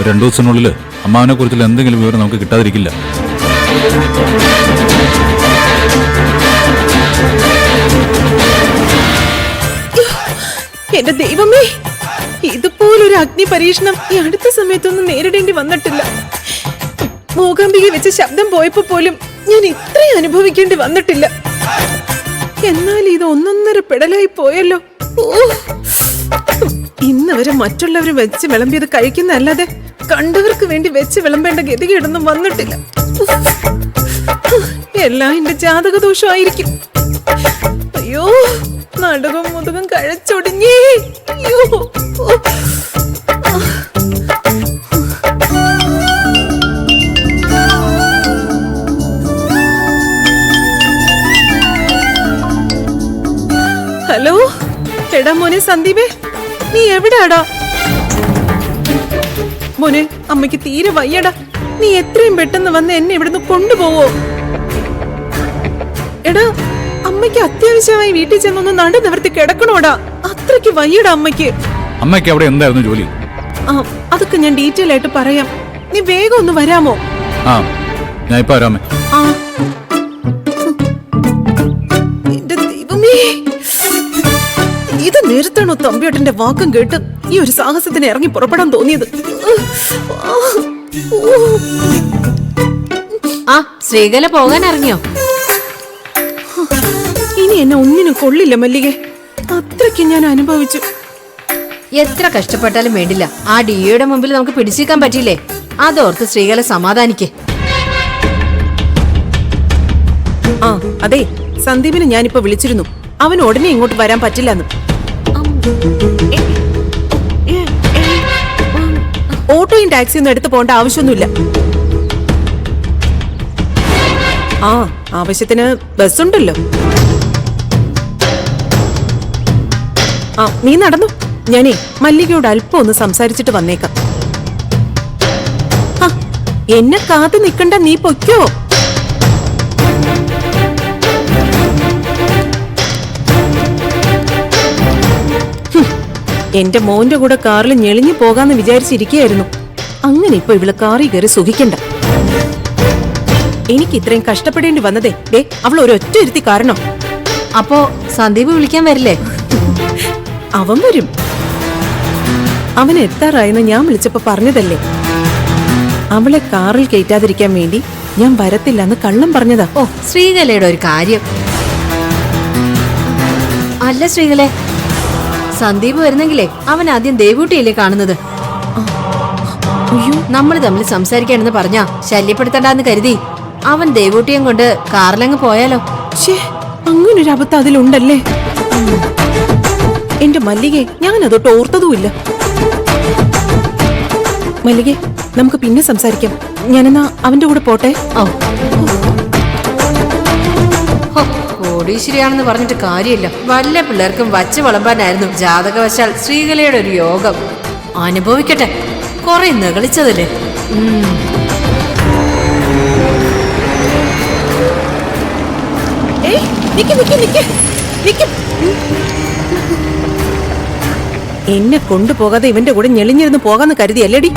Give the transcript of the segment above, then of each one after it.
2 ദിവസത്തിനുള്ളിൽ അമ്മാവനെ കുറിച്ചുള്ള എന്തെങ്കിലും വിവരം നമുക്ക് കിട്ടാതിരിക്കില്ല. എന്റെ ദൈവമേ, ഇതുപോലൊരു അഗ്നി പരീക്ഷണം ഈ അടുത്ത സമയത്തൊന്നും നേരിടേണ്ടി വന്നിട്ടില്ല. മൂകാംബിക വെച്ച് ശബ്ദം പോയപ്പോ പോലും ഞാൻ ഇത്രയും അനുഭവിക്കേണ്ടി വന്നിട്ടില്ല. എന്നാൽ ഇത് ഒന്നൊന്നര പെടലായി പോയല്ലോ. ഇന്ന് വരെ മറ്റുള്ളവർ വെച്ച് വിളമ്പിയത് കഴിക്കുന്നല്ലാതെ കണ്ടവർക്ക് വേണ്ടി വെച്ച് വിളമ്പേണ്ട ഗതികേടൊന്നും വന്നിട്ടില്ല. എല്ലാം എന്റെ ജാതകദോഷമായിരിക്കും. അയ്യോ, നടുകം മുതുകം കഴച്ചൊടിഞ്ഞേ. അയ്യോ, ഹലോ, എടാ മോനെ സന്ദീപേ, നീ എവിടാടാ? മോനെ, അമ്മയ്ക്ക് തീരെ വയ്യടാ. നീ എത്രയും പെട്ടെന്ന് വന്ന് എന്നെ ഇവിടുന്ന് കൊണ്ടുപോവോ? എടാ, അമ്മയ്ക്ക് അത്യാവശ്യമായി വീട്ടിൽ ചെന്നൊന്ന് നടു നിവർത്തി കിടക്കണോടാ. അത്രയ്ക്ക് വയ്യടാ അമ്മയ്ക്ക്. അമ്മയ്ക്ക് അവിടെ എന്തായിരുന്നു ജോലി? അതൊക്കെ ഞാൻ ഡീറ്റെയിൽ ആയിട്ട് പറയാം. നീ വേഗം ഒന്ന് വരാമോ? ഞാൻ ഇപ്പൊ വരാമേ. എന്റെ ദൈവമേ, ഇത് നേരത്താണോ തമ്പിയേട്ടന്റെ വാക്കും കേട്ട് ഈ ഒരു സാഹസത്തിന് ഇറങ്ങി പുറപ്പെടാൻ തോന്നിയത്? ശ്രീകല പോകാൻ ഇറങ്ങിയോ? ഇനി എന്നെ ഒന്നിനും കൊള്ളില്ല മല്ലികെ. അത്രയ്ക്ക് ഞാൻ അനുഭവിച്ചു. എത്ര കഷ്ടപ്പെട്ടാലും വേണ്ടില്ല, ആ ഡിയുടെ മുമ്പിൽ നമുക്ക് പിടിച്ചിരിക്കാൻ പറ്റിയില്ലേ? അതോർത്ത് ശ്രീകല സമാധാനിക്കേ. അതെ, സന്ദീപിനെ ഞാനിപ്പോ വിളിച്ചിരുന്നു. അവൻ ഉടനെ ഇങ്ങോട്ട് വരാൻ പറ്റില്ലെന്ന്. ഓട്ടോയും ടാക്സിയൊന്നും എടുത്തു പോകേണ്ട ആവശ്യമൊന്നുമില്ല. ആവശ്യത്തിന് ബസ്സുണ്ടല്ലോ. നീ നടന്നു. ഞാനേ മല്ലികയോട് അല്പം ഒന്ന് സംസാരിച്ചിട്ട് വന്നേക്കാം. എന്നെ കാത്തു നിക്കണ്ട, നീ പൊയ്ക്കോ. എന്റെ മോന്റെ കൂടെ കാറിൽ ഞെളിഞ്ഞു പോകാന്ന് വിചാരിച്ചിരിക്കുകയായിരുന്നു. അങ്ങനെ ഇപ്പൊ ഇവള് കാറിൽ കയറി സുഖിക്കണ്ട. എനിക്ക് ഇത്രയും കഷ്ടപ്പെടേണ്ടി വന്നതേ അവൾ ഒരൊറ്റ ഇരുത്തി കാരണം. അപ്പോ സന്ദീപ് വിളിക്കാൻ വരില്ലേ? അവൻ വരും. അവൻ എത്താറായെന്ന് ഞാൻ വിളിച്ചപ്പോ പറഞ്ഞതല്ലേ. അവളെ കാറിൽ കയറ്റാതിരിക്കാൻ വേണ്ടി ഞാൻ വരത്തില്ലെന്ന് കള്ളം പറഞ്ഞതാ. ശ്രീകലയുടെ ഒരു കാര്യം അല്ല ശ്രീകലെ, സന്ദീപ് വരുന്നെങ്കിലേ അവൻ ആദ്യം ദേവൂട്ടിയല്ലേ കാണുന്നത്. നമ്മൾ തമ്മിൽ സംസാരിക്കാണെന്ന് പറഞ്ഞാ ശല്യപ്പെടുത്തണ്ടെന്ന് കരുതി അവൻ ദേവൂട്ടിയും കൊണ്ട് കാറിലങ്ങ് പോയാലോ? അങ്ങനൊരു അബദ്ധം അതിലുണ്ടല്ലേ? എന്റെ മല്ലികെ, ഞാൻ അതൊട്ട് ഓർത്തതുമില്ല. മല്ലികെ, നമുക്ക് പിന്നെ സംസാരിക്കാം. ഞാനെന്നാ അവന്റെ കൂടെ പോട്ടെ. കോടീശ്വരിയാണെന്ന് പറഞ്ഞിട്ട് കാര്യമില്ല. വല്ല പിള്ളേർക്കും വച്ച് വിളമ്പാനായിരുന്നു ജാതകവശാൽ ശ്രീകലയുടെ ഒരു യോഗം. അനുഭവിക്കട്ടെ, കുറെ നെകളിച്ചതല്ലേ. എന്നെ കൊണ്ടുപോകാതെ ഇവന്റെ കൂടെ ഞെളിഞ്ഞിരുന്ന് പോകാന്ന് കരുതിയല്ലേടി?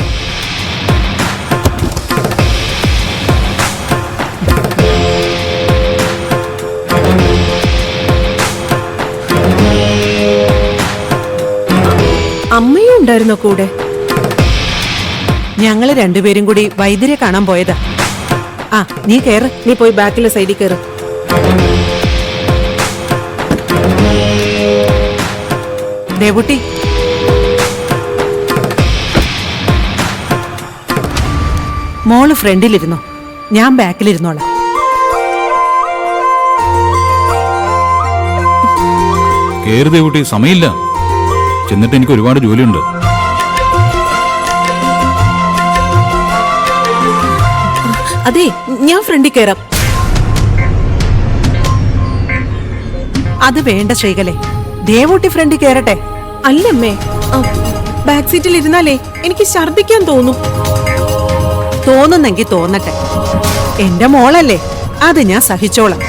അമ്മയും ഉണ്ടായിരുന്നോ കൂടെ? ഞങ്ങള് രണ്ടുപേരും കൂടി വൈദ്യരെ കാണാൻ പോയതാ. നീ കേറ്, നീ പോയി ബാക്കിലെ സൈഡിൽ കേറ്. ദേവുട്ടി, മോള് ഫ്രണ്ടിലിരുന്നോ, ഞാൻ ബാക്കിലിരുന്നോളാം. കേറ് ദേവുട്ടി, സമയമില്ല. ചെന്നിട്ട് എനിക്ക് ഒരുപാട് ജോലിയുണ്ട്. അതെ, ഞാൻ ഫ്രണ്ടിൽ കയറാം. അത് വേണ്ട ശ്രീകലെ, ദേവൂട്ടി ഫ്രണ്ടിൽ കയറട്ടെ. അല്ലമ്മേ, ബാക്ക് സീറ്റിൽ ഇരുന്നാലേ എനിക്ക് ഛർദിക്കാൻ തോന്നും. തോന്നുന്നെങ്കിൽ തോന്നട്ടെ, എന്റെ മോളല്ലേ, അത് ഞാൻ സഹിച്ചോളാം.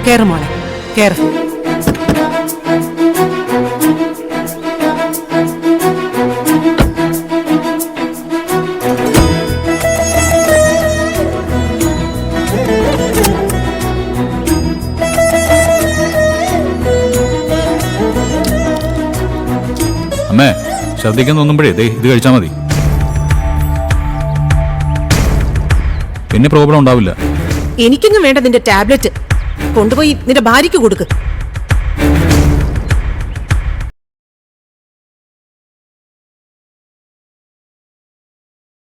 കേറ് മോളെ, കേറ്. അമ്മേ ഛർദ്ദിക്കാൻ തോന്നുമ്പോഴേ ദേ ഇത് കഴിച്ചാൽ മതി. പിന്നെ പ്രോബ്ലം ഉണ്ടാവില്ല. എനിക്കൊന്നും വേണ്ട നിന്റെ ടാബ്ലറ്റ്. കൊണ്ടുപോയി നിന്റെ ഭാര്യയ്ക്ക് കൊടുക്ക്.